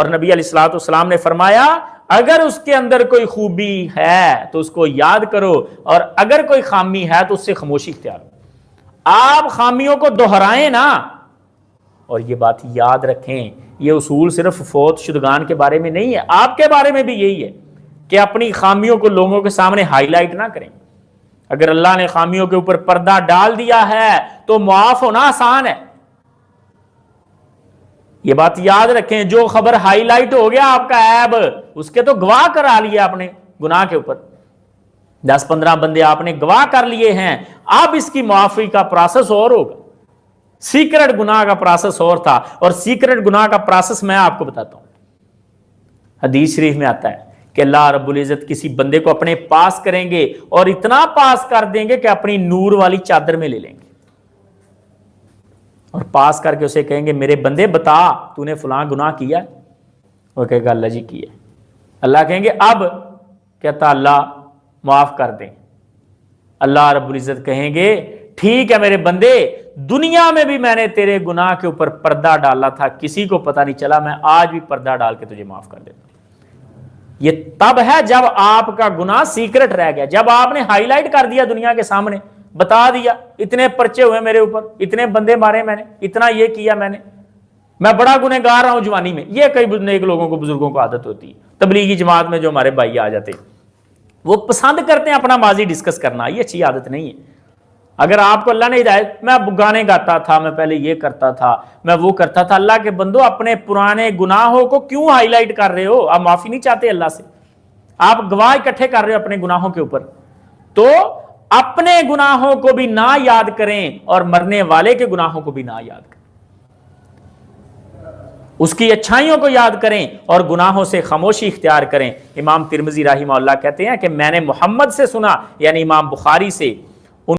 اور نبی علیہ الصلوۃ والسلام نے فرمایا اگر اس کے اندر کوئی خوبی ہے تو اس کو یاد کرو، اور اگر کوئی خامی ہے تو اس سے خاموشی اختیار کرو۔ آپ خامیوں کو دہرائیں نا، اور یہ بات یاد رکھیں، یہ اصول صرف فوت شدگان کے بارے میں نہیں ہے، آپ کے بارے میں بھی یہی ہے کہ اپنی خامیوں کو لوگوں کے سامنے ہائی لائٹ نہ کریں۔ اگر اللہ نے خامیوں کے اوپر پردہ ڈال دیا ہے تو معاف ہونا آسان ہے۔ یہ بات یاد رکھیں، جو خبر ہائی لائٹ ہو گیا آپ کا عیب، اس کے تو گواہ کرا لیا آپ نے گناہ کے اوپر، 10-15 بندے آپ نے گواہ کر لیے ہیں، اب اس کی معافی کا پروسیس اور ہوگا۔ سیکرٹ گناہ کا پروسیس اور تھا، اور سیکرٹ گناہ کا پروسیس میں آپ کو بتاتا ہوں۔ حدیث شریف میں آتا ہے کہ اللہ رب العزت کسی بندے کو اپنے پاس کریں گے اور اتنا پاس کر دیں گے کہ اپنی نور والی چادر میں لے لیں گے، اور پاس کر کے اسے کہیں گے میرے بندے بتا تو نے فلاں گناہ کیا؟ وہ کہے گا اللہ جی کیا۔ اللہ کہیں گے اب؟ کہتا اللہ معاف کر دیں۔ اللہ رب العزت کہیں گے ٹھیک ہے میرے بندے، دنیا میں بھی میں نے تیرے گناہ کے اوپر پردہ ڈالا تھا، کسی کو پتہ نہیں چلا، میں آج بھی پردہ ڈال کے تجھے معاف کر دیتا ہوں۔ یہ تب ہے جب آپ کا گناہ سیکرٹ رہ گیا، جب آپ نے ہائی لائٹ کر دیا دنیا کے سامنے، بتا دیا اتنے پرچے ہوئے میرے اوپر، اتنے بندے مارے میں نے، اتنا یہ کیا میں بڑا گنہگار رہا ہوں جوانی میں۔ یہ کئی نیک لوگوں کو، بزرگوں کو عادت ہوتی ہے، تبلیغی جماعت میں جو ہمارے بھائی آ جاتے ہیں وہ پسند کرتے ہیں اپنا ماضی ڈسکس کرنا، یہ اچھی عادت نہیں ہے۔ اگر آپ کو اللہ نے ہدایت، میں گانے گاتا تھا، میں پہلے یہ کرتا تھا، میں وہ کرتا تھا، اللہ کے بندو اپنے پرانے گناہوں کو کیوں ہائی لائٹ کر رہے ہو؟ آپ معافی نہیں چاہتے اللہ سے، آپ گواہ اکٹھے کر رہے ہو اپنے گناہوں کے اوپر، تو اپنے گناہوں کو بھی نہ یاد کریں اور مرنے والے کے گناہوں کو بھی نہ یاد کریں، اس کی اچھائیوں کو یاد کریں اور گناہوں سے خاموشی اختیار کریں۔ امام ترمذی رحمہ اللہ کہتے ہیں کہ میں نے محمد سے سنا، یعنی امام بخاری سے،